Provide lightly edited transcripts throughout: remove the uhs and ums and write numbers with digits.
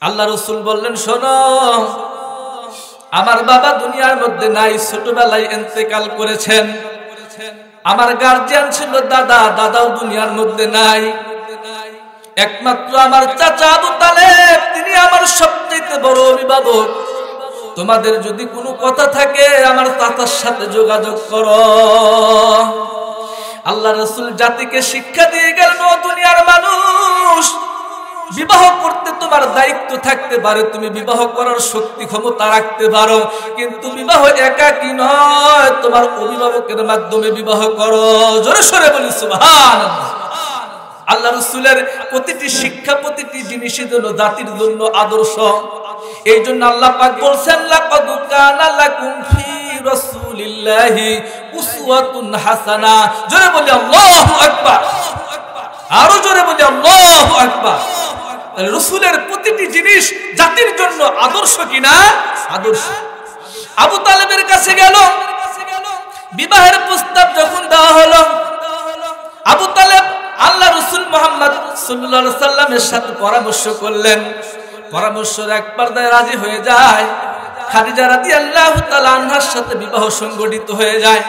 আল্লাহ রাসূল বললেন, শোনো, আমার বাবা দুনিয়ার মধ্যে নাই, ছোটবেলায় ইন্তেকাল করেছেন। আমার গার্জিয়ান ছিল দাদা, দাদাও দুনিয়ার মধ্যে নাই। একমাত্র আমার চাচা আবু তালেব, তিনি আমার সবচেয়ে বড় অভিভাবক। তোমাদের যদি কোনো কথা থাকে আমার চাচার সাথে যোগাযোগ করো। আল্লাহ রাসূল জাতিকে শিক্ষা দিয়ে গেলেন, ও দুনিয়ার মানুষ, বিবাহ করতে তোমার দায়িত্ব থাকতে পারে, তুমি বিবাহ করার শক্তি ক্ষমতা রাখতে পারো, কিন্তু বিবাহ একাকী নয়, তোমার অভিভাবকের মাধ্যমে বিবাহ করো। জোরে সোরে বলি সুবহানাল্লাহ। আল্লাহ রাসূলের প্রতিটি শিক্ষা, প্রতিটি জিনিসের জন্য, জাতির জন্য আদর্শ। এই জন্য আল্লাহ পাক বলছেন, লাকাদ কানা লাকুম ফি রাসূলিল্লাহি উসওয়াতুন হাসানাহ। জোরে বলি আল্লাহু আকবার, আরো জোরে বলি আল্লাহু আকবার। রাসূলের প্রতিটি জিনিস জাতির জন্য আদর্শ কিনা? আদর্শ। আবু তালেবের কাছে গেল, বিবাহের প্রস্তাব যখন দেওয়া হলো, আবু তালেব আল্লাহ রাসূল মুহাম্মদ সাল্লাল্লাহু আলাইহি সাল্লামের সাথে পরামর্শ করলেন। পরামর্শের এক পর্যায়ে রাজি হয়ে যায়। খাদিজা রাদিয়াল্লাহু তাআলা আনহার সাথে বিবাহ সংগঠিত হয়ে যায়।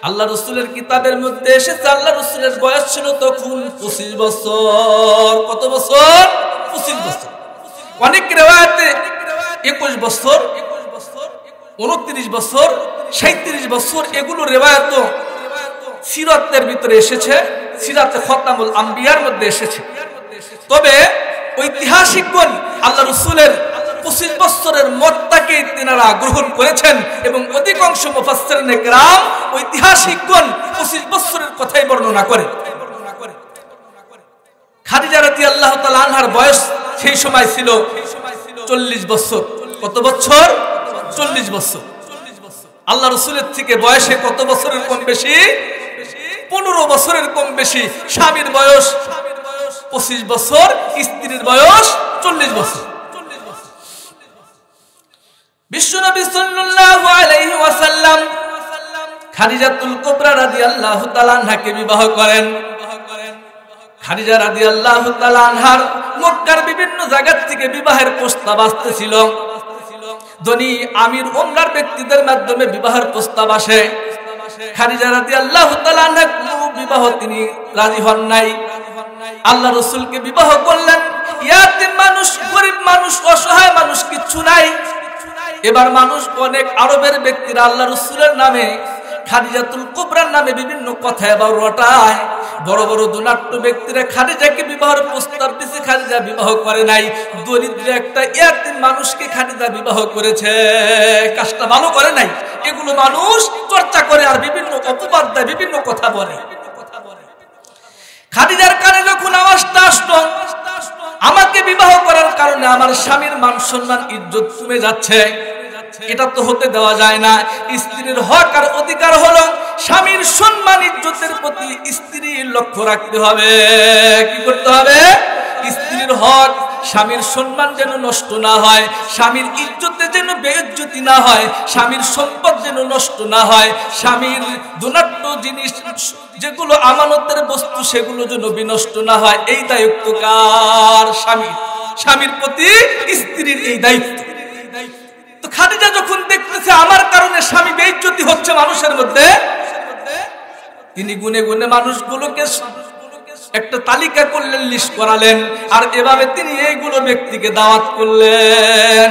আল্লাহ রাসূলের কিতাবের মধ্যে এসেছে, আল্লাহ রাসূলের বয়স ছিল তখন 25 বছর। কত বছর? 25 বছর। অনেক রিওয়ায়াতে 21 বছর, 29 বছর, 37 বছর, এগুলো রিওয়ায়াত সিরাতের ভিতরে এসেছে, সিরাতে খতামুল আম্বিয়ার মধ্যে এসেছে। তবে ঐতিহাসিকগণ আল্লাহ রাসূলের 25 বছরের মতটাকে তিনারা গ্রহণ করেছেন এবং অধিকাংশ মুফাসসিরিনে কেরাম, ঐতিহাসিকগণ 25 বছরের কথাই বর্ণনা করে। খাদিজা রাদিয়াল্লাহু তাআলা আনহার বয়স সেই সময় ছিল 40 বছর। কত বছর? 40 বছর। আল্লাহ রাসূলের থেকে বয়সে কত বছরের কম বেশি? 15 বছরের কম বেশি। স্বামীর বয়স 25 বছর, স্ত্রীর বয়স 40 বছর। বিশ্বনবী সাল্লাল্লাহু আলাইহি ওয়াসাল্লাম খাদিজাতুল কুবরা রাদিয়াল্লাহু তাআলা আনহাকে বিবাহ করেন। খাদিজা রাদিয়াল্লাহু তাআলা আনহার মক্কার বিভিন্ন জায়গা থেকে বিবাহের প্রস্তাব আসতেছিল। ধনী আমির ওমরার ব্যক্তিদের মাধ্যমে বিবাহের প্রস্তাব আসে। খাদিজা রাদিয়াল্লাহু তাআলা আনহা বিবাহ তিনি রাজি হন নাই। আল্লাহ রাসূলকে বিবাহ করলেন। ইয়াতিম মানুষ, গরিব মানুষ, অসহায় মানুষ, কিচ্ছু নাই। এবার মানুষ, অনেক আরবের ব্যক্তিরা আল্লাহ রাসূলের নামে, খাদিজাতুল কুবরার নামে বিভিন্ন কথা এবার রটায়। বড় বড় ধনাঢ্য ব্যক্তিরা খাদিজাকে বিবাহের প্রস্তাব দিয়েছে, খাদিজা বিবাহ করে নাই। দরিদ্র একটা ইয়াতিম মানুষকে খাদিজা বিবাহ করেছে, কাজটা ভালো করে নাই। এগুলো মানুষ চর্চা করে আর বিভিন্ন অপবাদ দেয়, বিভিন্ন কথা বলে। খাদিজার কানে যখন আওয়াজটা আসলো, আমাকে বিবাহ করার কারণে আমার স্বামীর মান সম্মান ইজ্জত কমে যাচ্ছে, এটা তো হতে দেওয়া যায় না। স্ত্রীর হক আর অধিকার হলো স্বামীর সম্মান ইজ্জতের প্রতি স্ত্রীর লক্ষ্য রাখতে হবে। কি করতে হবে? স্ত্রীর হক, স্বামীর সম্মান যেন নষ্ট না হয়, স্বামীর ইজ্জতে যেন বেইজ্জতি না হয়, স্বামীর সম্পদ যেন নষ্ট না হয়, স্বামীর ধনাঢ্য জিনিস যেগুলো আমানতের বস্তু সেগুলো যেন বিনষ্ট না হয়। এই দায়িত্ব কার? স্বামীর। স্বামীর প্রতি স্ত্রীর এই দায়িত্ব। তো খাদিজা যখন দেখতেছে আমার কারণে স্বামী বেইজ্জতি হচ্ছে মানুষের মধ্যে, তিনি গুনে গুনে মানুষগুলোকে একটা তালিকা করলেন, লিস্ট করালেন, আর এভাবে তিনি এইগুলো ব্যক্তিকে দাওয়াত করলেন।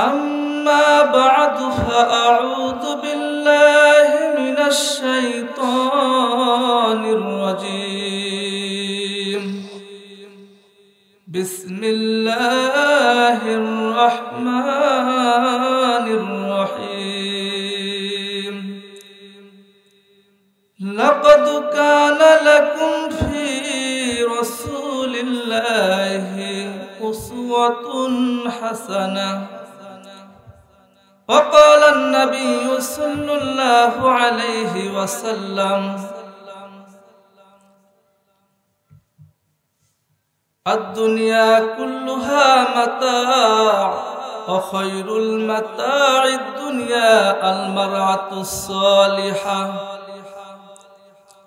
আম্মা বা'দু ফাআউযু বিল্লাহি মিনাশ শাইতানির রাজীম। বিসমিল্লাহির রাহমানির রাহিম। লাকাদ কানা লাকুম ফি রাসূলিল্লাহি উসওয়াতুন হাসানাহ। وقال النبي صلى الله عليه وسلم الدنيا كلها متاع وخير المتاع الدنيا المرأة الصالحة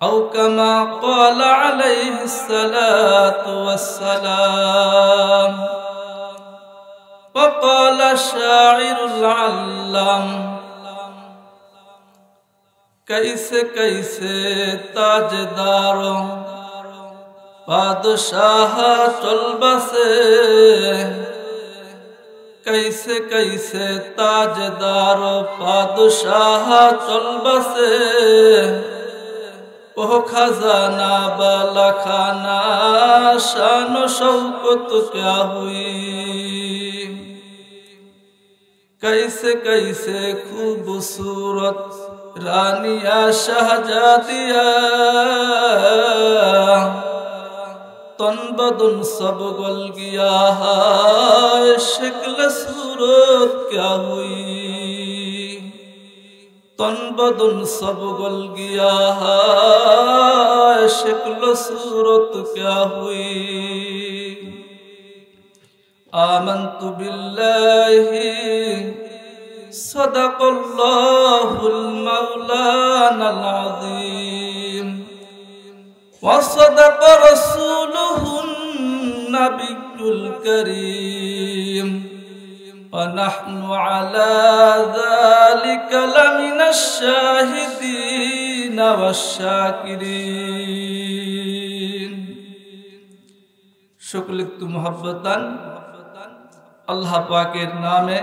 أو كما قال عليه الصلاة والسلام وقال الشاعر العلام कैसे कैसे ताजदारों बादशाह चल बसे कैसे कैसे ताजदारों बादशाह चल बसे ओ खजाना बाला खाना शान शौकत क्या हुई कैसे कैसे खूबसूरत रानिया शहजादिया तन बदन सब गल गया है शक्ल सूरत क्या हुई तन बदन सब गल गया है शक्ल सूरत क्या हुई आमन्तु बिल्लाहि सदक़ल्लाहुल मौलानाल अज़ीम व सदक़ रसूलुहुन नबियुल करीम व नहनु अला ज़ालिका लमिनश शाहिदीन वश्शाकिरीन शुक्लितु मुहब्बतन আল্লাহ পাকের নামে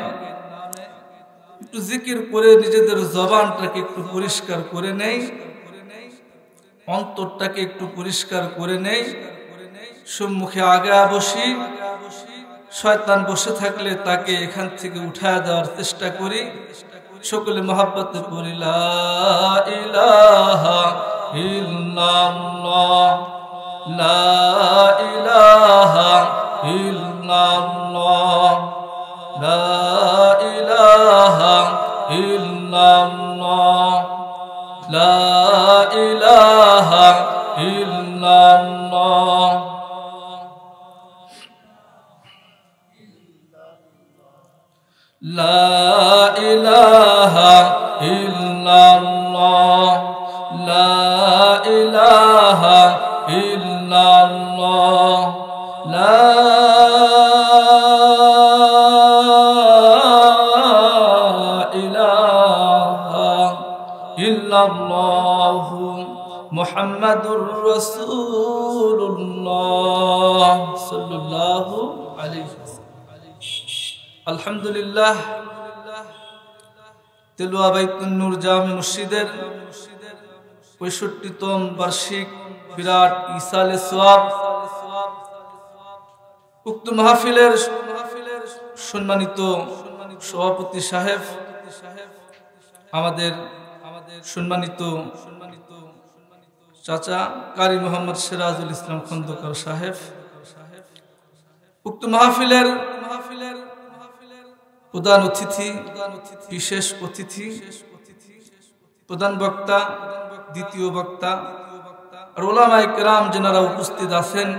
একটু জিকির করে নিজেদের জবানটাকে একটু পরিষ্কার করে নেই, অন্তরটাকে একটু পরিষ্কার করে নেই। সম্মুখে আগে বসি, শয়তান বসে থাকলে তাকে এখান থেকে উঠায় দেওয়ার চেষ্টা করি। সকলে মহব্বতে পড়ি লা ইলাহা ইল্লাল্লাহ লা ইলাহা ইল্লাল্লাহ লা ইলাহা ইল্লাল্লাহ লা ইলাহা ইল্লাল্লাহ লা ইলাহা ইল্লাল্লাহ লা ইলাহা ইল্লাল্লাহ লা ইলাহা ইল্লাল্লাহু মুহাম্মাদুর রাসূলুল্লাহ সাল্লাল্লাহু আলাইহি ওয়াসাল্লাম। আলহামদুলিল্লাহ, তেলোয়া বাইতুন নূর জামে মসজিদের 65তম বার্ষিক বিরাট ইসালে সওয়াব উক্ত মাহফিলের সম্মানিত সভাপতি সাহেব, আমাদের সম্মানিত চাচা কারি মোহাম্মদ সিরাজুল ইসলাম খন্দকার সাহেব, উক্ত মাহফিলের প্রধান অতিথি, বিশেষ অতিথি, প্রধান বক্তা, দ্বিতীয় বক্তা আর উলামায়ে কেরাম যারা উপস্থিত আছেন,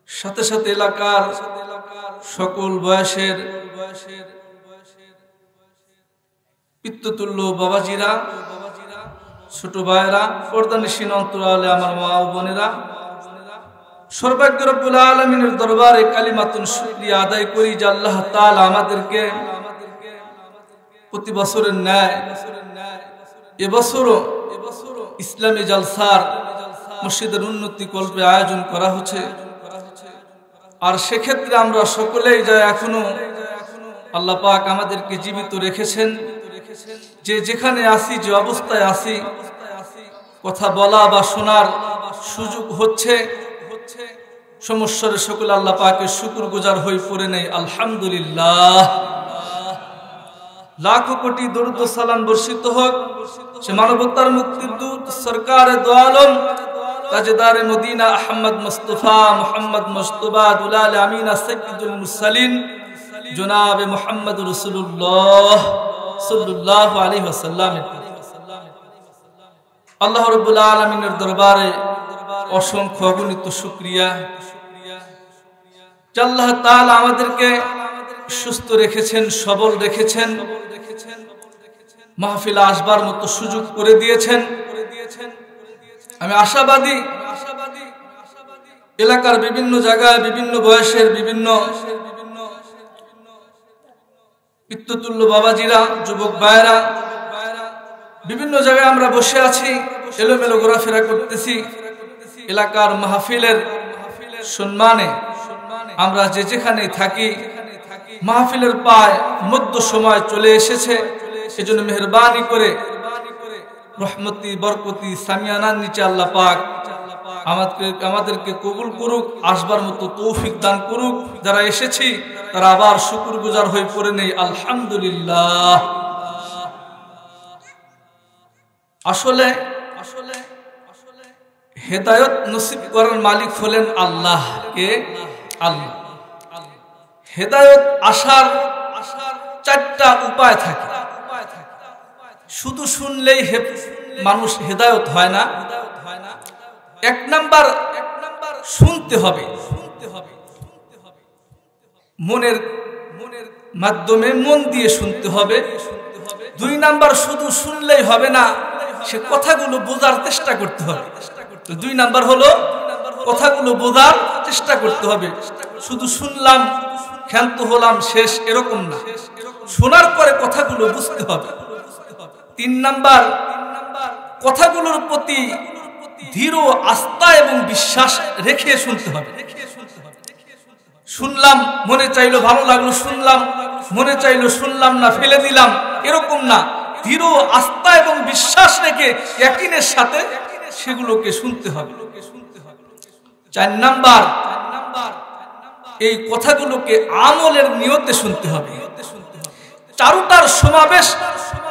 সাথে সাথে এলাকার সকল বয়সের পিতৃতুল্য বাবাজিরা, ছোট ভাইয়েরা, পর্দানিশীন অন্তরালে আমার মা ও বোনেরা, সর্বজ্ঞ রব্বুল আলামিনের দরবারে কালিমাতুন শুকরিয়া আদায় করি যে আল্লাহ তাআলা আমাদেরকে প্রতি বছরের ন্যায় এবছরও ইসলামী জালসার মসজিদের উন্নতি কল্পে আয়োজন করা হচ্ছে। আর সেক্ষেত্রে আমরা সকলেই যা এখনো আল্লাহ পাক আমাদেরকে জীবিত রেখেছেন, যে যেখানে আসি, যে অবস্থায় আসি, কথা বলা বা শোনার সুযোগ হচ্ছে, সমস্যার সকল আল্লাহ পাকের শুকরগুজার হয়ে পড়ে নেই আলহামদুলিল্লাহ। লাখো কোটি দরুদ ও সালাম বর্ষিত হোক সে মানবতার মুক্তির দূত সরকারে দো আলম তাজদারে মদিনা আহমদ মুস্তাফা মুহাম্মদ মুজতবা দুলাল আমিনা সাইয়্যিদুল মুরসালিন জনাবে মুহাম্মদ রাসূলুল্লাহ সাল্লাল্লাহু আলাইহি ওয়াসাল্লাম। আল্লাহ রাব্বুল আলামিনের দরবারে অসংখ্য অগণিত শুকরিয়া যে আল্লাহ তাআলা আমাদেরকে সুস্থ রেখেছেন, সবল রেখেছেন, মাহফিলে আসবার মতো সুযোগ করে দিয়েছেন। আমি আশাবাদী এলাকার বিভিন্ন জায়গায় বিভিন্ন বয়সের বিভিন্ন পিতৃতুল্য বাবাজিরা, যুবক ভাইরা বিভিন্ন জায়গায় আমরা বসে আছি, এলোমেলো ঘোরাফেরা করতেছি। এলাকার মাহফিলের সম্মানে আমরা যে যেখানে থাকি, মাহফিলের প্রায় মধ্য সময় চলে এসেছে। সেজন্য মেহরবানি করে রহমতি বরকতি সামিয়ানার নিচে আল্লাহ পাক আমাদেরকে কবুল করুক, আসবার মতো তৌফিক দান করুক। যারা এসেছি তারা আবার শুকরগুজার হয়ে পড়ে নেই আলহামদুলিল্লাহ। আসলে হেদায়েত নসিব করার মালিক হলেন আল্লাহ। কে? আল্লাহ। হেদায়েত আসার চারটা উপায় থাকে। শুধু শুনলেই মানুষ হেদায়েত হয় না। এক নাম্বার শুনতে হবে, মনের মাধ্যমে মন দিয়ে শুনতে হবে। দুই নাম্বার শুধু শুনলেই হবে না, সে কথাগুলো বোঝার চেষ্টা করতে হবে। দুই নাম্বার হলো কথাগুলো বোঝার চেষ্টা করতে হবে। শুধু শুনলাম, ক্ষান্ত হলাম, শেষ, এরকম না। শোনার পরে কথাগুলো বুঝতে হবে। তিন নাম্বার, কথাগুলোর প্রতি দৃঢ় আস্থা এবং বিশ্বাস রেখে শুনতে হবে। শুনলাম, মনে চাইলো, ভালো লাগলো, শুনলাম, মনে চাইলো, শুনলাম না, ফেলে দিলাম, এরকম না। দৃঢ় আস্থা এবং বিশ্বাস রেখে ইয়াকিনের সাথে সেগুলোকে শুনতে হবে। চার নাম্বার, এই কথাগুলোকে আমলের নিয়তে শুনতে হবে। চারুটার সমাবেশ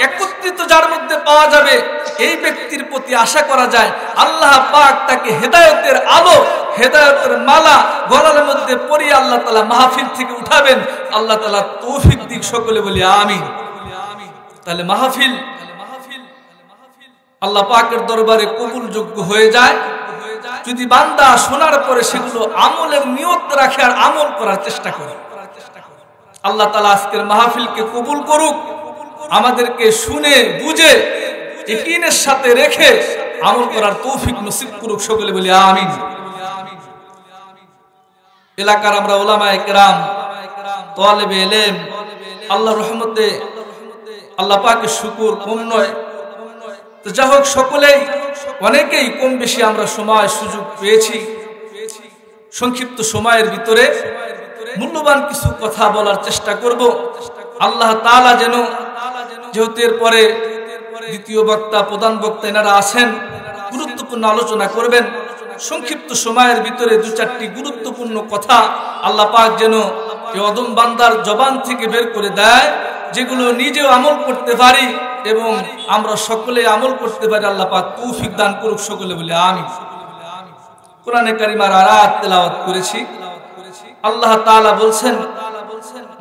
একত্রিত যার মধ্যে পাওয়া যাবে, এই ব্যক্তির প্রতি আশা করা যায় আল্লাহ পাক তাকে হেদায়েতের আলো, হেদায়েতের মালা গলার মধ্যে পরিয়ে আল্লাহ তাআলা মাহফিল থেকে উঠাবেন। আল্লাহ তাআলা তৌফিক দিক, সকলে বলি আমিন। তাহলে মাহফিল আল্লাহ পাকের দরবারে কবুলযোগ্য হয়ে যায় যদি বান্দা শোনার পরে সেগুলো আমলের নিয়ত রাখে আর আমল করার চেষ্টা করে। আল্লাহ তাআলা আজকের মাহফিলকে কবুল করুক, আমাদেরকে শুনে বুঝে ইয়াকিনের সাথে রেখে আমল করার তৌফিক নসিব করুক, সকলে বলি আমিন। এলাকার আমরা উলামায়ে কেরাম, তালেবে ইলম, আল্লাহর রহমতে আল্লাহ পাকের শুকর কম নয়। তো যা হোক, সকলেই অনেকেই কম বেশি আমরা সময় সুযোগ পেয়েছি। সংক্ষিপ্ত সময়ের ভিতরে মূল্যবান কিছু কথা বলার চেষ্টা করব। আল্লাহ তাআলা যেন, যেহেতু এরপরে দ্বিতীয় বক্তা, প্রধান বক্তা এনারা আছেন, গুরুত্বপূর্ণ আলোচনা করবেন। সংক্ষিপ্ত সময়ের ভিতরে দু চারটি গুরুত্বপূর্ণ কথা আল্লাহ পাক যেন এই অদম বান্দার জবান থেকে বের করে দেয়, যেগুলো নিজেও আমল করতে পারি এবং আমরা সকলে আমল করতে পারি। আল্লাহ পাক তৌফিক দান করুক, সকলে বলি আমিন। কোরআনে কারিমার আয়াত তেলাওয়াত করেছি। আল্লাহ তাআলা বলছেন,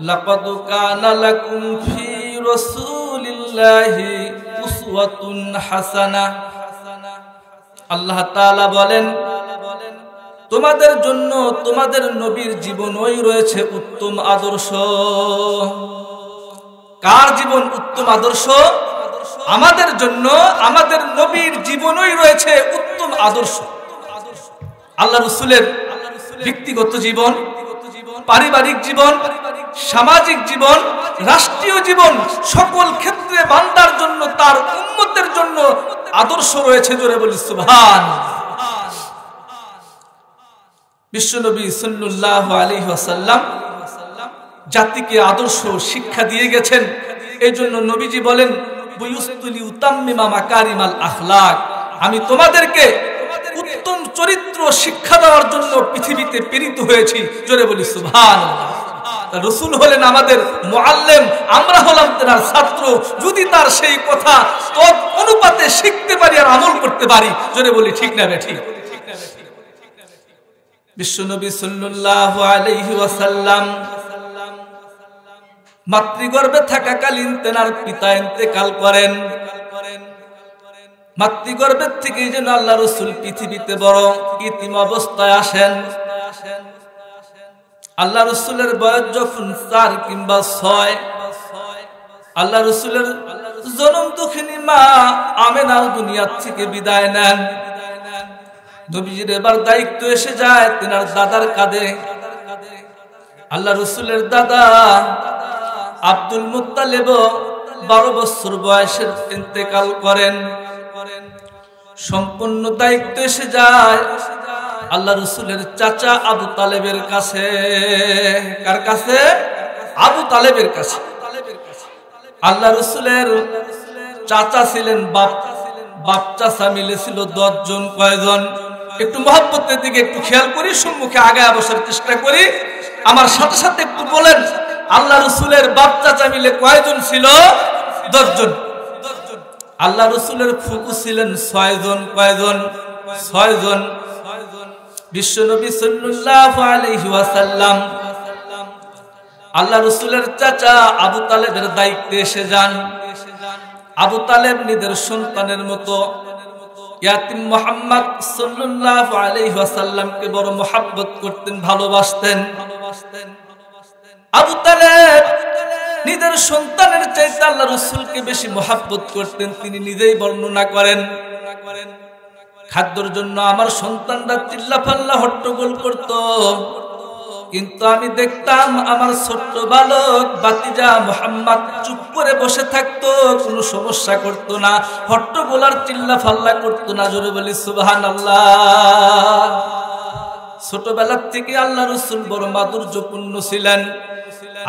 লাকাদ কানা লাকুম ফি রাসূলিল্লাহি উসওয়াতুন হাসানাহ। আল্লাহ তাআলা বলেন, তোমাদের জন্য তোমাদের নবীর জীবনই রয়েছে উত্তম আদর্শ। কার জীবন উত্তম আদর্শ? আমাদের জন্য আমাদের নবীর জীবনই রয়েছে উত্তম আদর্শ। আল্লাহ রাসূলের ব্যক্তিগত জীবন, পারিবারিক জীবন, সামাজিক জীবন, রাষ্ট্রীয় জীবন, সকল ক্ষেত্রে বান্দার জন্য, তার উম্মতের জন্য আদর্শ রয়েছে। জোরে বলি সুবহানাল্লাহ। বিশ্বনবী সাল্লাল্লাহু আলাইহি ওয়াসাল্লাম জাতিকে আদর্শ শিক্ষা দিয়ে গেছেন। এই জন্য নবীজি বলেন, বুয়ুস্তুলি উতাম্মিমা মাকারিমাল আখলাক, আমি তোমাদেরকে উত্তম চরিত্র শিক্ষা দেওয়ার জন্য পৃথিবীতে প্রেরিত হয়েছি। জোরে বলি সুবহানাল্লাহ। রাসূল হলেন আমাদের মুআল্লিম, আমরা হলাম তার ছাত্র। যদি তার সেই কথা তদ অনুপাতে শিখতে পারি আর আমল করতে পারি, জোরে বলি ঠিক না বেঠিক? বিশ্বনবী সাল্লাল্লাহু আলাইহি ওয়াসাল্লাম মাতৃগর্ভে থাকাকালীন তেনার পিতা ইন্তেকাল করেন। মাতৃগর্ভের থেকে যেন আল্লাহ রাসূল পৃথিবীতে বড় ইতিম অবস্থায় আসেন। আল্লাহ রাসূলের বয়স যখন 4 কিংবা 6, আল্লাহ রাসূলের জনম দুঃখিনী মা আমেনাও দুনিয়ার থেকে বিদায় নেন। নবীজির এবার দায়িত্ব এসে যায় তিনার দাদার কাঁধে। আল্লাহ রসুলের দাদা আব্দুল মুত্তালিব 12 বছর বয়সে ইন্তেকাল করেন। সম্পূর্ণ দায়িত্ব এসে যায় আল্লাহ রসুলের চাচা আবু তালেবের কাছে। কার কাছে? আবু তালেবের কাছে। আল্লাহ রসুলের চাচা ছিলেন বাপ চাচা মিলে ছিল 10 জন। কয়জন? একটু মহব্বতের দিকে একটু খেয়াল করি, সম্মুখে আগে বসার চেষ্টা করি। আমার সাথে সাথে একটু বলেন, আল্লাহ রসুলের বাপ চাচা মিলে কয়জন ছিল? 10 জন। আল্লাহ রসুলের ফুফু ছিলেন 6 জন। কয়জন? 6 জন। বিশ্বনবী সাল্লাল্লাহু আলাইহি ওয়াসাল্লাম আল্লাহ রসুলের চাচা আবু তালেবের দায়িত্বে এসে যান। আবু তালেব নিজের সন্তানের মতো ইয়াতিম মুহাম্মদ সাল্লাল্লাহু আলাইহি ওয়াসাল্লামকে বড় মহব্বত করতেন, ভালোবাসতেন। আবু তালেব নিজের সন্তানের চাইতে আল্লাহ রাসূলকে বেশি মহব্বত করতেন। তিনি নিজেই বর্ণনা করেন, খাদ্যের জন্য আমার সন্তানরা চিল্লাফাল্লা হট্টগোল করত, কিন্তু আমি দেখতাম আমার ছোট্ট বালক বাতিজা মুহাম্মদ চুপ করে বসে থাকতো, কোনো সমস্যা করত না, হট্টগোল আর চিল্লাফাল্লা করত না। জোরে বলি সুবহানাল্লাহ। ছোটবেলার থেকে আল্লাহ রাসূল বড় মাধুর্যপূর্ণ ছিলেন,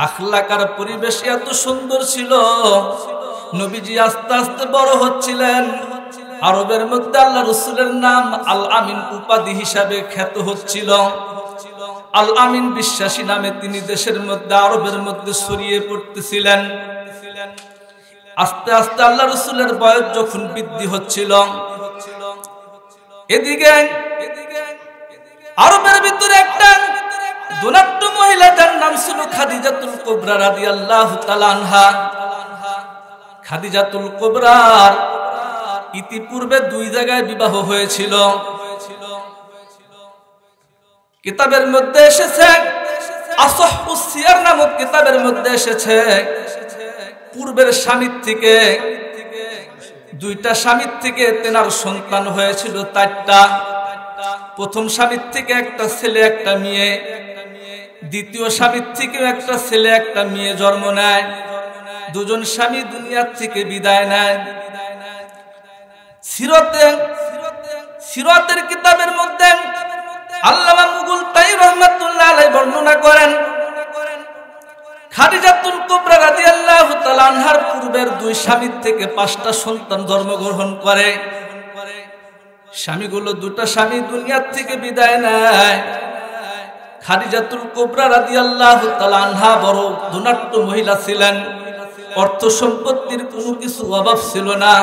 আখলাক আর পরিবেশ এত সুন্দর ছিল। নবীজি আস্তে আস্তে বড় হচ্ছিলেন। আরবের মধ্যে আল্লাহ রাসূলের নাম আল আমিন উপাধি হিসাবে খ্যাত হচ্ছিল। আল আমিন বিশ্বাসী নামে তিনি দেশের মধ্যে আরবের মধ্যে ছড়িয়ে পড়তেছিলেন। আস্তে আস্তে আল্লাহ রাসূলের বয়স যখন বৃদ্ধি হচ্ছিল, এদিকে আরবের ভিতরে একটা ধনাঢ্য মহিলা, যার নাম ছিল খাদিজাতুল কুবরা রাদিয়াল্লাহু তাআলা আনহা। খাদিজাতুল কুবরার ইতিপূর্বে 2 জায়গায় বিবাহ হয়েছিল। কিতাবের মধ্যে এসেছে, আসহুস সিয়ার নামক কিতাবের মধ্যে এসেছে, পূর্বের স্বামীর থেকে 2টা স্বামীর থেকে তেনার সন্তান হয়েছিল 4টা। প্রথম স্বামীর থেকে একটা ছেলে একটা মেয়ে, দ্বিতীয় স্বামীর থেকে একটা ছেলে একটা মেয়ে জন্ম নেয়। 2 জন স্বামী দুনিয়ার থেকে বিদায় নেয়। সিরাতের কিতাবের মধ্যে আল্লামা মুগল তাই রাহমাতুল্লাহ আলাইহি বর্ণনা করেন, খাদিজাতুল কুবরা রাদিয়াল্লাহু তাআলা আনহার পূর্বের 2 স্বামীর থেকে 5টা সন্তান জন্মগ্রহণ করে। স্বামীগুলো 2টা স্বামী দুনিয়ার থেকে বিদায় নেয়। খাদিজাতুল কুবরা রাদিয়াল্লাহু তাআলা আনহা বড় ধনাঢ্য মহিলা ছিলেন, অর্থ সম্পত্তির কোনো কিছু অভাব ছিল না।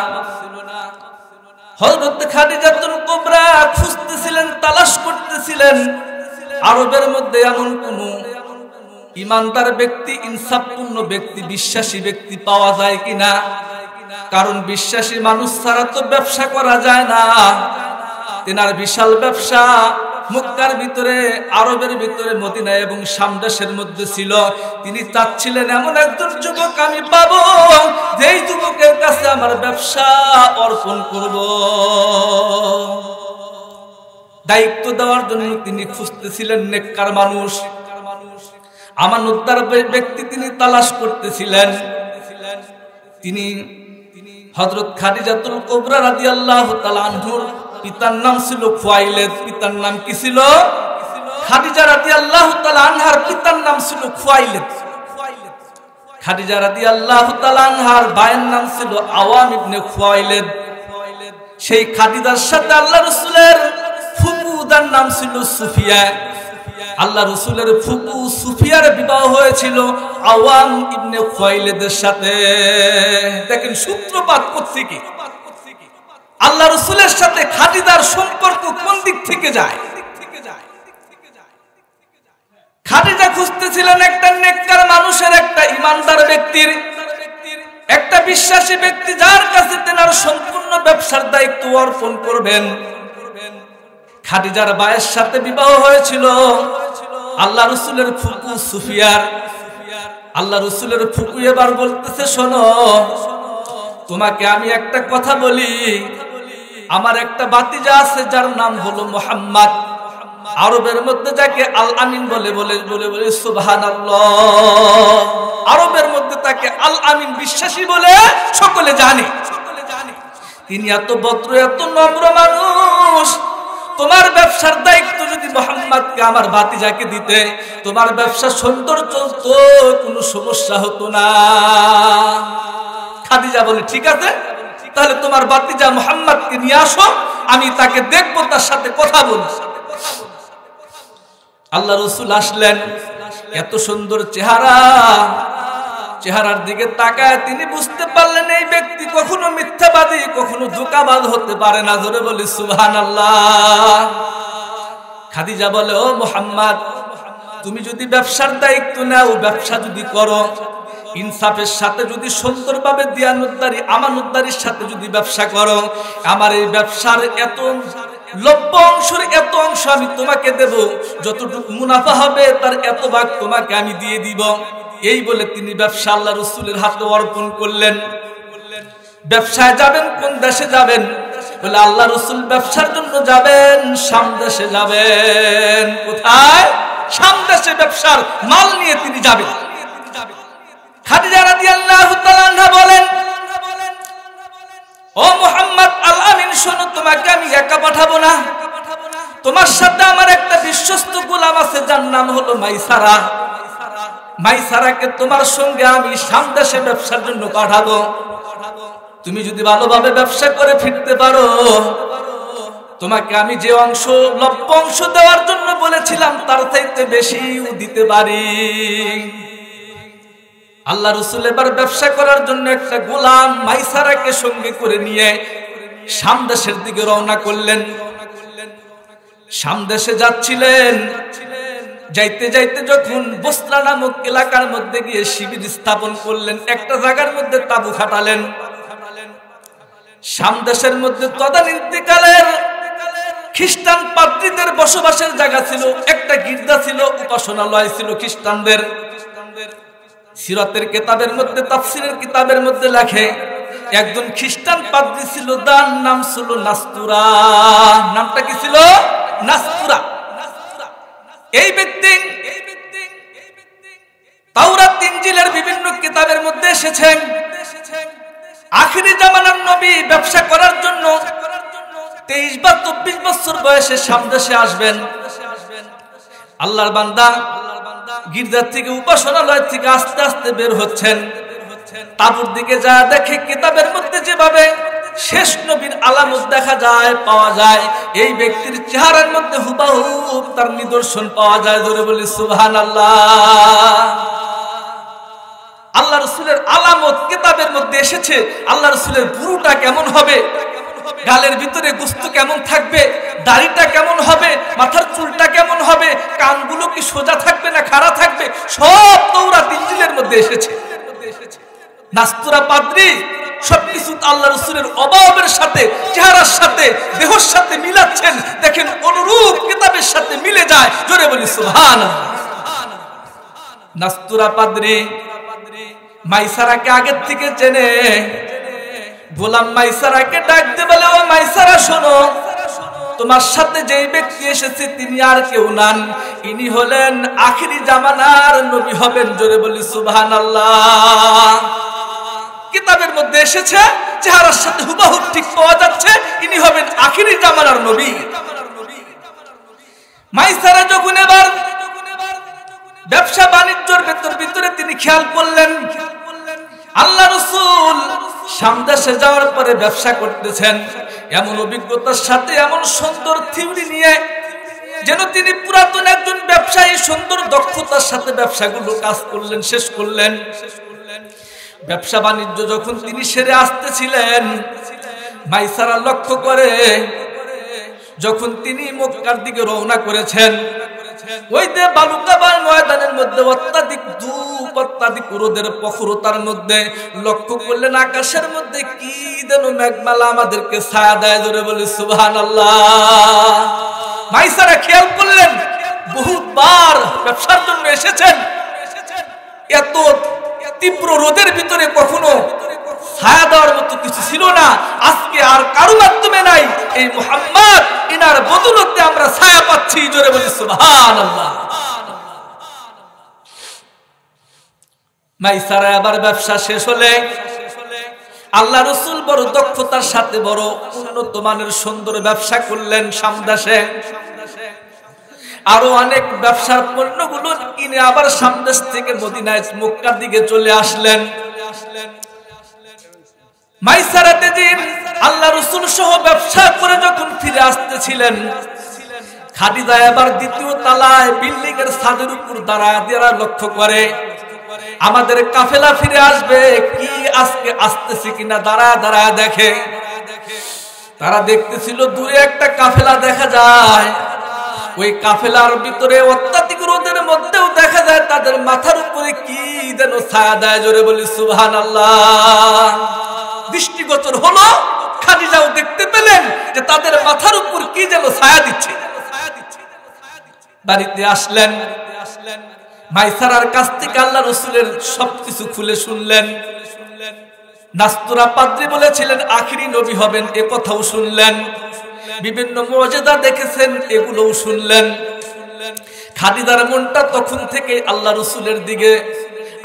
হযরত খাদিজাতুল কুবরা খুঁজতেছিলেন, তালাশ করতেছিলেন আরবের মধ্যে এমন কোন ইমানদার ব্যক্তি, ইনসাফপূর্ণ ব্যক্তি, বিশ্বাসী ব্যক্তি পাওয়া যায় কিনা। কারণ বিশ্বাসী মানুষ ছাড়া তো ব্যবসা করা যায় না। তেনার বিশাল ব্যবসা মক্কার ভিতরে, আরবের ভিতরে, মদিনা এবং শাম দেশের মধ্যে ছিল। তিনি চাচ্ছিলেন এমন একজন যুবক আমি পাবো, যেই যুবকের কাছে আমার ব্যবসা অর্পণ করব। দায়িত্ব দেওয়ার জন্য তিনি খুঁজতেছিলেন নেককার মানুষ, আমানতদার ব্যক্তি তিনি তালাশ করতেছিলেন। তিনি হযরত খাদিজাতুল কুবরা রাদিয়াল্লাহু তাআলা আনহুর পিতার নাম ছিল খুয়াইলিদ। পিতার নাম কি ছিল? খাদিজা রাদিয়াল্লাহু তাআলা আনহার পিতার নাম ছিল খুয়াইলিদ। খাদিজা রাদিয়াল্লাহু তাআলা আনহার ভাইয়ের নাম ছিল আওয়াম ইবনে খুয়াইলিদ। সেই খাদিজার সাথে আল্লাহ রাসূলের ফুফুদার নাম ছিল সুফিয়া। আল্লাহ রাসূলের ফুফু সুফিয়ার বিবাহ হয়েছিল আওয়াম ইবনে খুয়াইলিদের সাথে। দেখেন সূত্রপাত করছে কি? আল্লাহ রাসূলের সাথে খাদিজার সম্পর্ক কোন দিক থেকে যায়? খাদিজা খুঁজতেছিলেন একটা নেককার মানুষের, একটা ইমানদার ব্যক্তির, একটা বিশ্বাসী ব্যক্তি, যার কাছে তেনার সম্পূর্ণ ব্যবসার দায়িত্ব অর্পণ করবেন। খাদিজার ভাইয়ের সাথে বিবাহ হয়েছিল আল্লাহ রাসূলের ফুফু সুফিয়ার। আল্লাহ রাসূলের ফুফু এবার বলতেছে, শোনো, তোমাকে আমি একটা কথা বলি, আমার একটা ভাতিজা আছে যার নাম হলো মুহাম্মদ। আরবের মধ্যে যাকে আল আমিন বলে বলে বলে বলে সুবহানাল্লাহ। আরবের মধ্যে তাকে আল আমিন বিশ্বাসী বলে সকলে জানে। তিনি এত ভদ্র, এত নম্র মানুষ। তোমার ব্যবসার দায়িত্ব যদি মুহাম্মদকে, আমার ভাতিজাকে দিতে, তোমার ব্যবসা সুন্দর চলতো, কোনো সমস্যা হতো না। খাদিজা বলে ঠিক আছে, তাহলে তোমার ভাতিজা মুহাম্মদকে নিয়ে আসো, আমি তাকে দেখবো, তার সাথে কথা বলবো। আল্লাহ রাসূল আসলেন, এত সুন্দর চেহারা, চেহারার দিকে তাকায় তিনি বুঝতে পারলেন এই ব্যক্তি কখনো মিথ্যাবাদী, কখনো ধোঁকাবাজ হতে পারে না। জোরে বলি সুবহানাল্লাহ। খাদিজা বলে, ও মুহাম্মদ, তুমি যদি ব্যবসার দায়িত্ব নাও, ব্যবসা যদি করো, ইনসাফের সাথে যদি সুন্দরভাবে দিয়ানুদ্দারি আমানতদারির সাথে যদি ব্যবসা করো, আমার এই ব্যবসার এত লভ্য অংশের এত অংশ আমি তোমাকে দেব, যতটুকু মুনাফা হবে তার এত ভাগ তোমাকে আমি দিয়ে দিব। এই বলে তিনি ব্যবসা আল্লাহ রাসূলের হাতে অর্পণ করলেন। ব্যবসায় যাবেন, কোন দেশে যাবেন? বলে আল্লাহ রাসূল ব্যবসার জন্য যাবেন, শাম দেশে যাবেন। কোথায়? শাম দেশে ব্যবসার মাল নিয়ে তিনি যাবেন। খাদিজা রাদিয়াল্লাহু তাআলা আনহা বলেন, ও মুহাম্মদ, আল আমিন শোনো, তোমাকে আমি একা পাঠাবো না, তোমার সাথে আমার একটা বিশ্বস্ত গোলাম আছে যার নাম হলো মাইসারা। মাইসারাকে তোমার সঙ্গে আমি শাম দেশে ব্যবসার জন্য পাঠাবো। তুমি যদি ভালোভাবে ব্যবসা করে ফিরতে পারো, তোমাকে আমি যে অংশ লভ্য অংশ দেওয়ার জন্য বলেছিলাম তার চাইতে বেশিও দিতে পারি। আল্লাহ রাসূল এবার ব্যবসা করার জন্য একটা গোলাম মাইসারাকে সঙ্গে করে নিয়ে শাম দেশের দিকে রওনা করলেন। শাম দেশে যাচ্ছিলেন, যাইতে যাইতে যখন বসরা নামক এলাকার মধ্যে গিয়ে শিবির স্থাপন করলেন, একটা জায়গার মধ্যে তাবু খাটালেন। শাম দেশের মধ্যে তদানীন্তকালের খ্রিস্টান পাদ্রীদের বসবাসের জায়গা ছিল, একটা গির্জা ছিল, উপাসনালয় ছিল খ্রিস্টানদের। সিরাতের কিতাবের মধ্যে, তাফসীরের কিতাবের মধ্যে লেখে একজন খ্রিস্টান পাদ্রী ছিল, তার নাম ছিল নাস্তুরা। নামটা কি ছিল? নাস্তুরা। এই ব্যক্তি তাওরাত ইনজিলের বিভিন্ন কিতাবের মধ্যে এসেছেন। আখিরি জামানার নবী ব্যবসা করার জন্য 23 বা 24 বছর বয়সে শাম দেশে আসবেন। আল্লাহর বান্দা গির্জার থেকে, উপাসনালয় থেকে আস্তে আস্তে বের হচ্ছেন। তাবুর দিকে যা দেখে কিতাবের মধ্যে যেভাবে শেষ নবীর আলামত দেখা যায়, পাওয়া যায়, এই ব্যক্তির চেহারার মধ্যে হুবহু তার নিদর্শন পাওয়া যায়। জোরে বলি সুবহানাল্লাহ। আল্লাহ রাসূলের আলামত কিতাবের মধ্যে এসেছে। আল্লাহ রাসূলের বুড়োটা কেমন হবে, গালের ভিতরে গোশত কেমন থাকবে, দাড়িটা কেমন হবে, মাথার চুলটা কেমন হবে, কানগুলো কি সোজা থাকবে না খাড়া থাকবে, সব তাওরাত ইনজিলের মধ্যে এসেছে। নাস্তুরা পাদ্রী সবকিছু আল্লাহ রাসূলের অভাবের সাথে, চেহারার সাথে, দেহের সাথে মিলাচ্ছেন। দেখেন অনুরূপ কিতাবের সাথে মিলে যায়। জোরে বলি সুবহানাল্লাহ। নাস্তুরা পাদ্রী মাইসারাকে আগের থেকে চেনে। গোলাম মাইসারাকে ডাকতে বলে, ও মাইসারা শোনো, তোমার সাথে যেই ব্যক্তি এসেছে তিনি আর কেউ নন, ইনি হলেন আখিরি জামানার নবী হবেন। জোরে বলি সুবহানাল্লাহ। কিতাবের মধ্যে এসেছে, চেহারার সাথে হুবহু ঠিক পাওয়া যাচ্ছে, ইনি হবেন আখিরি জামানার নবী। মাইসারা যখন এবার ব্যবসা বাণিজ্যের ভিতরে তিনি খেয়াল করলেন আল্লাহ রাসূল শাম দেশে যাওয়ার পরে ব্যবসা করতেছেন, এমন অভিজ্ঞতার সাথে, এমন সুন্দর থিওরি নিয়ে, যেন তিনি পুরাতন একজন ব্যবসায়ী, সুন্দর দক্ষতার সাথে ব্যবসাগুলো কাজ করলেন, শেষ করলেন। ব্যবসা বাণিজ্য যখন তিনি সেরে আসতেছিলেন, মাইসারা লক্ষ্য করে যখন তিনি মক্কার দিকে রওনা করেছেন, ওই যে বালুকাবার ময়দানের মধ্যে অত্যাধিক ধূপ, অত্যাধিক রোদের প্রখরতার মধ্যে লক্ষ্য করলেন আকাশের মধ্যে কি যেন মেঘমালা আমাদেরকে ছায়া দেয়। জোরে বলি সুবহানাল্লাহ। মাইসারা খেয়াল করলেন বহুবার ব্যবসার জন্য এসেছেন, এত তীব্র রোদের ভিতরে কখনো ছায়া দেওয়ার মতো কিছু ছিল না, আজকে আর কারো মাধ্যমে নাই, এই মুহাম্মদ ইনার বদৌলতে আমরা ছায়া পাচ্ছি। জোরে বলি সুবহানাল্লাহ। মাইসারা আবার ব্যবসা শেষ হলে আল্লাহ রাসূল বড় দক্ষতার সাথে বড় উন্নত মানের সুন্দর ব্যবসা করলেন সামদাসে। আরো অনেক ব্যবসার পণ্যগুলো কিনে আবার সামদেশ থেকে মদিনায় মক্কার দিকে চলে আসলেন। মাইসারাতে দিন আল্লাহ রাসূল সহ ব্যবসা করে যখন ফিরে আসতেছিলেন, খাদিজা এবার দ্বিতীয় তলায় বিল্ডিং এর ছাদের উপর দাঁড়ায় লক্ষ্য করে আমাদের কাফেলা ফিরে আসবে কি আজকে আসতেছে কিনা। দাঁড়ায় দেখে, তারা দেখতেছিল দূরে একটা কাফেলা দেখা যায়। ওই কাফেলার ভিতরে অত্যাধিক রোদের মধ্যেও দেখা যায় তাদের মাথার উপরে কি যেন ছায়া দেয়। জোরে বলি সুবহানাল্লাহ। দৃষ্টিগোচর হলো, খাদিজাও দেখতে পেলেন যে তাদের মাথার উপর কি যেন ছায়া দিচ্ছে। বাড়িতে আসলেন, মাইসারার কাছ থেকে আল্লাহ রাসূলের সবকিছু খুলে শুনলেন। নাস্তুরা পাদ্রী বলেছিলেন আখিরি নবী হবেন, এ কথাও শুনলেন। বিভিন্ন মুজিজা দেখেছেন, এগুলোও শুনলেন। খাদিজার মনটা তখন থেকে আল্লাহ রাসূলের দিকে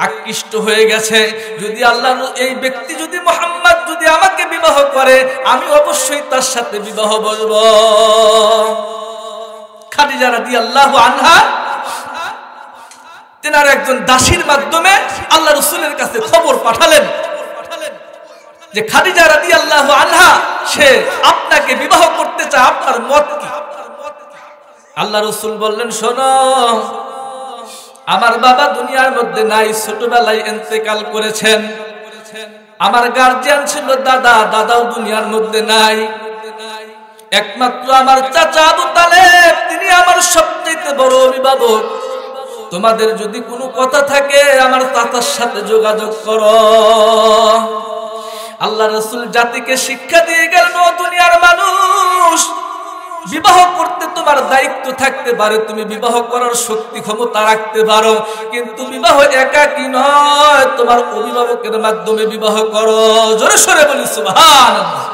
আকৃষ্ট হয়ে গেছে। যদি আল্লাহ এই ব্যক্তি যদি মুহাম্মদ যদি আমাকে বিবাহ করে, আমি অবশ্যই তার সাথে বিবাহ বলব। খাদিজা রাদিয়াল্লাহু আনহা তেনার একজন দাসীর মাধ্যমে আল্লাহ রাসূলের কাছে খবর পাঠালেন যে খাদিজা রাদিয়াল্লাহু আনহা সে আপনাকে বিবাহ করতে চায়, আপনার মত কি? আল্লাহ রাসূল বললেন, শোনো, আমার বাবা দুনিয়ার মধ্যে নাই, ছোটবেলায় ইন্তেকাল করেছেন। আমার গার্জিয়ান ছিল দাদা, দাদাও দুনিয়ার মধ্যে নাই। একমাত্র আমার চাচা আবু তালেব, তিনি আমার সবচেয়ে বড় অভিভাবক। তোমাদের যদি কোনো কথা থাকে আমার চাচার সাথে যোগাযোগ করো। আল্লাহ রাসূল জাতিকে শিক্ষা দিয়ে গেলেন, ও দুনিয়ার মানুষ, বিবাহ করতে তোমার দায়িত্ব থাকতে পারে, তুমি বিবাহ করার শক্তি ক্ষমতা রাখতে পারো, কিন্তু বিবাহ একাকী নয়, তোমার অভিভাবকের মাধ্যমে বিবাহ করো। জোরে সোরে বলি সুবহানাল্লাহ।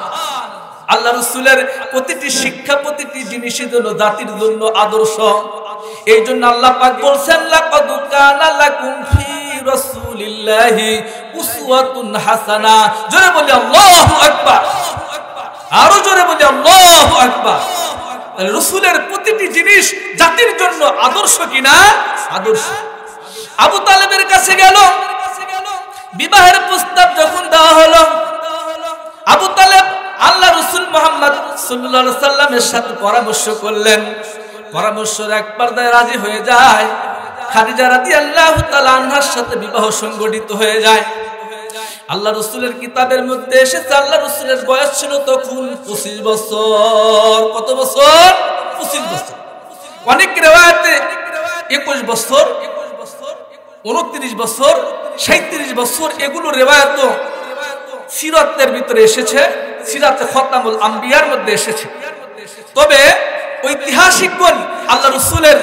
আল্লাহ রাসূলের প্রতিটি শিক্ষা, প্রতিটি জিনিসের জন্য জাতির জন্য আদর্শ। এই জন্য আল্লাহ পাক বলছেন, লাকাদ কানা লাকুম ফি রাসূলিল্লাহি উসওয়াতুন হাসানা। জোরে বলি আল্লাহু আকবার। আরো জোরে বলি আল্লাহু আকবার। রাসূলের প্রতিটি জিনিস জাতির জন্য আদর্শ কিনা? আদর্শ। আবু তালেবের কাছে গেল, বিবাহের প্রস্তাব যখন দেওয়া হলো, আবু তালেব আল্লাহ রাসূল মুহাম্মদ সাল্লাল্লাহু আলাইহি সাল্লামের সাথে পরামর্শ করলেন। পরামর্শের এক পর্যায়ে রাজি হয়ে যায়। খাদিজা রাদিয়াল্লাহু তাআলা আনহার সাথে বিবাহ সংগঠিত হয়ে যায়। আল্লাহ রাসূলের কিতাবের মধ্যে এসেছে আল্লাহ রাসূলের বয়স ছিল তখন 25 বছর। কত বছর? 25 বছর। অনেক riwayate 21 বছর, 29 বছর, 37 বছর, এগুলো riwayat সিরাতের ভিতরে এসেছে, সিরাতে খতামুল আম্বিয়ার মধ্যে এসেছে। তবে ঐতিহাসিকগণ আল্লাহ রাসূলের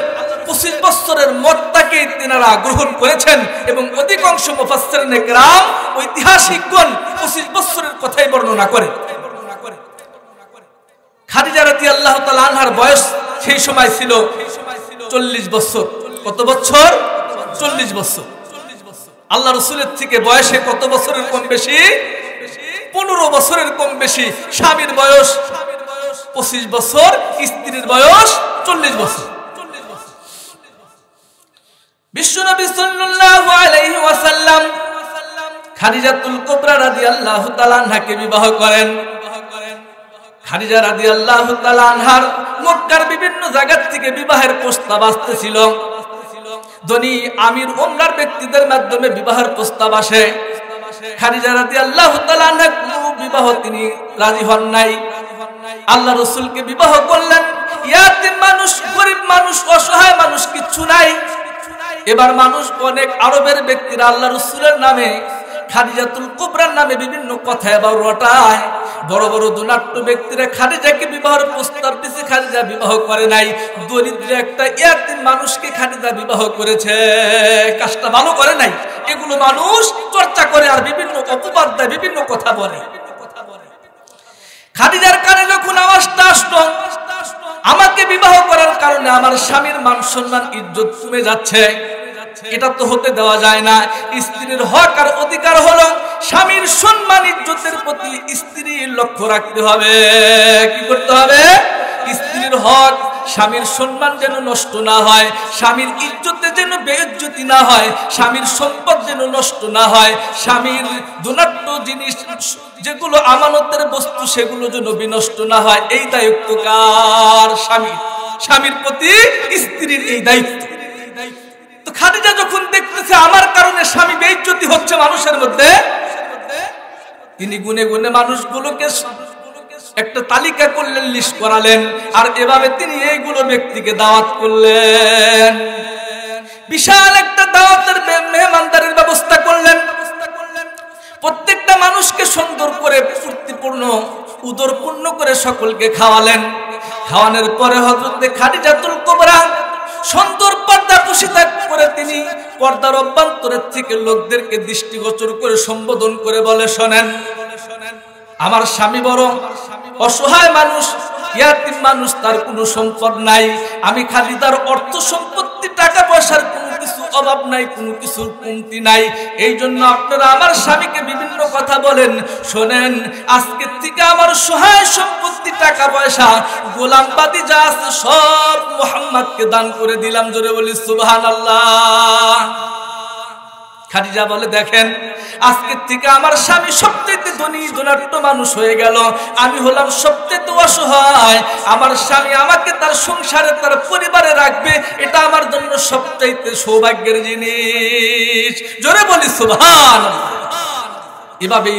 25 বছরের মতটাকে তিনারা গ্রহণ করেছেন এবং অধিকাংশ মুফাসসিরিনে কেরাম ঐতিহাসিকগণ 25 বছরের কথাই বর্ণনা করে। খাদিজা রাদিয়াল্লাহু তাআলা আনহার বয়স সেই সময় ছিল 40 বছর। কত বছর? 40 বছর। আল্লাহ রাসূলের থেকে বয়সে কত বছরের কম বেশি? 15 বছরের কম বেশি। স্বামীর বয়স 25 বছর, স্ত্রীর বয়স 40 বছর। বিশ্বনবী সাল্লাল্লাহু আলাইহি ওয়াসাল্লাম খাদিজাতুল কুবরা রাদিয়াল্লাহু তাআলা আনহাকে বিবাহ করেন। খাদিজা রাদিয়াল্লাহু তাআলা আনহার মক্কার বিভিন্ন জায়গা থেকে বিবাহের প্রস্তাব আসতেছিল। ধনী আমির ওমরার ব্যক্তিদের মাধ্যমে বিবাহের প্রস্তাব আসে। খাদিজা রাদিয়াল্লাহু তাআলা আনহা বিবাহ তিনি রাজি হন নাই। আল্লাহ রাসূলকে বিবাহ করলেন। ইয়াতিম মানুষ, গরিব মানুষ, অসহায় মানুষ, কিচ্ছু নাই। এবার মানুষ অনেক আরবের ব্যক্তিরা আল্লাহ রাসূলের নামে, খাদিজাতুল কুবরার নামে বিভিন্ন কথা এবার রটায়। বড় বড় ধনাঢ্য ব্যক্তিরা খাদিজাকে বিবাহের প্রস্তাব দিয়েছে, খাদিজা বিবাহ করে নাই। দরিদ্র একটা ইয়াতিম মানুষকে খাদিজা বিবাহ করেছে, কাজটা ভালো করে নাই। এগুলো মানুষ চর্চা করে। করে আর বিভিন্ন অপবাদ দেয়, বিভিন্ন কথা বলে। খাদিজার কানে যখন আওয়াজটা আসলো আমাকে বিবাহ করার কারণে আমার স্বামীর মান সম্মান ইজ্জত কমে যাচ্ছে, এটা তো হতে দেওয়া যায় না। স্ত্রীর হক আর অধিকার হলো স্বামীর সম্মান ইজ্জতের প্রতি স্ত্রীর লক্ষ্য রাখতে হবে। কি করতে হবে? স্ত্রীর হক, স্বামীর সম্মান যেন নষ্ট না হয়, স্বামীর ইজ্জতে যেন বেইজ্জতি না হয়, স্বামীর সম্পদ যেন নষ্ট না হয়, স্বামীর ধনাঢ্য জিনিস যেগুলো আমানতের বস্তু সেগুলো যেন বিনষ্ট না হয়। এই দায়িত্ব কার? স্বামীর। স্বামীর প্রতি স্ত্রীর এই দায়িত্ব। তো খাদিজা যখন দেখতেছে আমার কারণে স্বামী বেইজ্জতি হচ্ছে মানুষের মধ্যে, তিনি গুনে গুনে মানুষগুলোকে একটা তালিকা করলেন, লিস্ট করালেন, আর এভাবে তিনি এইগুলো ব্যক্তিকে দাওয়াত করলেন। বিশাল একটা দাওয়াতের মেহমানদারির ব্যবস্থা করলেন। প্রত্যেকটা মানুষকে সুন্দর করে ফুর্তিপূর্ণ উদরপূর্ণ করে সকলকে খাওয়ালেন। খাওয়ানোর পরে হযরত খাদিজাতুল কুবরা সুন্দর পর্দা পোশাক করে তিনি পর্দার অভ্যন্তরের থেকে লোকদেরকে দৃষ্টিগোচর করে সম্বোধন করে বলে, শোনেন, আমার স্বামী বড় অসহায় মানুষ, ইয়াতিম মানুষ, তার কোনো সম্পদ নাই। আমি খাদিজার অর্থ সম্পত্তি টাকা পয়সার কোনো কিছু অভাব নাই, কোনো কিছুর কমতি নাই। এই জন্য আপনারা আমার স্বামীকে বিভিন্ন কথা বলেন। শোনেন, আজকের থেকে আমার সহায় সম্পত্তি টাকা পয়সা গোলামবাদী যা আছে সব মুহাম্মদকে দান করে দিলাম। জোরে বলি সুবহানাল্লাহ। খাদিজা বলে, দেখেন, আজকের থেকে আমার স্বামী সবচেয়ে ধনী ধনাঢ্য মানুষ হয়ে গেল, আমি হলাম সবচেয়ে অসহায়। আমার স্বামী আমাকে তার সংসারে তার পরিবারে রাখবে, এটা আমার জন্য সবচেয়ে সৌভাগ্যের জিনিস। জোরে বলি সুবহানাল্লাহ। এভাবে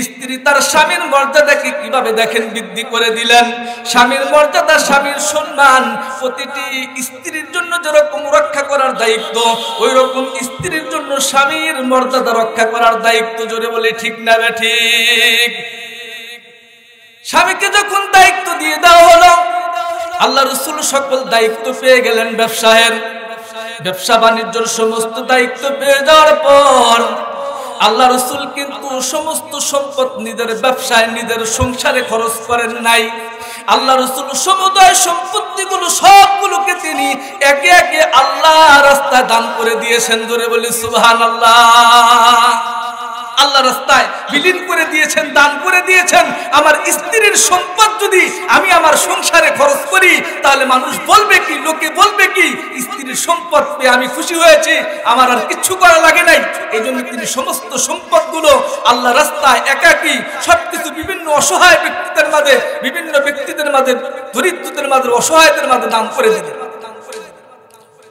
স্ত্রী তার স্বামীর মর্যাদাকে কিভাবে দেখেন বৃদ্ধি করে দিলেন। স্বামীর মর্যাদা, স্বামীর সম্মান প্রতিটি স্ত্রীর জন্য যেরকম রক্ষা করার দায়িত্ব, ওই রকম স্ত্রীর জন্য স্বামীর মর্যাদা রক্ষা করার দায়িত্ব। জোরে বলে ঠিক না ঠিক? স্বামীকে যখন দায়িত্ব দিয়ে দেওয়া হলো, আল্লাহ রাসূল সকল দায়িত্ব পেয়ে গেলেন। ব্যবসা বাণিজ্যের সমস্ত দায়িত্ব পেয়ে যাওয়ার পর আল্লাহ রাসূল কিন্তু সমস্ত সম্পদ নিজের ব্যবসায় নিজের সংসারে খরচ করেন নাই। আল্লাহ রাসূল সমুদয় সম্পত্তিগুলো সবগুলোকে তিনি একে একে আল্লাহ রাস্তায় দান করে দিয়েছেন। জোরে বলি সুবহানাল্লাহ। আল্লাহ রাস্তায় বিলীন করে দিয়েছেন, দান করে দিয়েছেন। আমার স্ত্রীর সম্পদ যদি আমি আমার সংসারে খরচ করি তাহলে মানুষ বলবে কি, লোকে বলবে কি, স্ত্রীর সম্পদ পেয়ে আমি খুশি হয়েছি, আমার আর কিচ্ছু করা লাগে নাই। এই জন্য তিনি সমস্ত সম্পদগুলো আল্লাহ রাস্তায় একাকী সবকিছু বিভিন্ন অসহায় ব্যক্তিদের মাঝে, বিভিন্ন ব্যক্তিদের মাঝে, দরিদ্রদের মাঝে, অসহায়দের মাঝে দান করে দিলেন।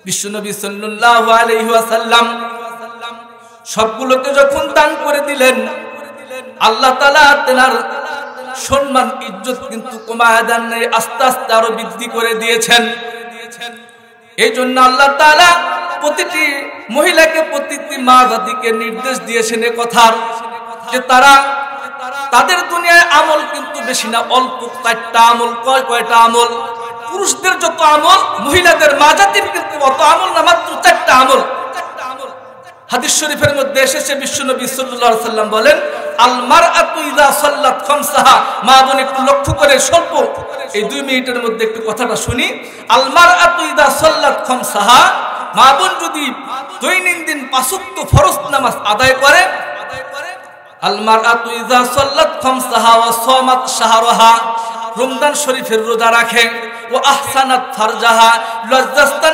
বিশ্বনবী সাল্লাল্লাহু আলাইহি ওয়াসাল্লাম সবগুলোকে যখন দান করে দিলেন, আল্লাহ তাআলা তেনার সম্মান ইজ্জত কিন্তু কমায় দেন নাই, আস্তে আস্তে আরো বৃদ্ধি করে দিয়েছেন। এই জন্য আল্লাহ তাআলা প্রতিটি মহিলাকে, প্রতিটি মা জাতিকে নির্দেশ দিয়েছেন এ কথার যে তারা তাদের দুনিয়ায় আমল কিন্তু বেশি না, অল্প 4টা আমল। কয়টা আমল? পুরুষদের যত আমল, মহিলাদের মা জাতির কিন্তু অত আমল না, মাত্র 4টা আমল। হাদিস শরীফের মধ্যে এসেছে, বিশ্বনবী সাল্লাল্লাহু আলাইহি ওয়াসাল্লাম বলেন, আল মারআতু ইযা সাল্লাত খামসাহা। মা বোন একটু লক্ষ্য করে স্বল্প এই 2 মিনিটের মধ্যে একটু কথাটা শুনি। আল মারআতু ইযা সাল্লাত খামসাহা, মা বোন যদি দৈনন্দিন 5 ওয়াক্ত ফরজ নামাজ আদায় করে, আল মারআতু ইযা সাল্লাত খামসাহা ওয়া সামাত শাহরাহা, রমজান শরীফের রোজা রাখে, ওয়া আহসানাত ফারজাহা, লজ্জাস্তান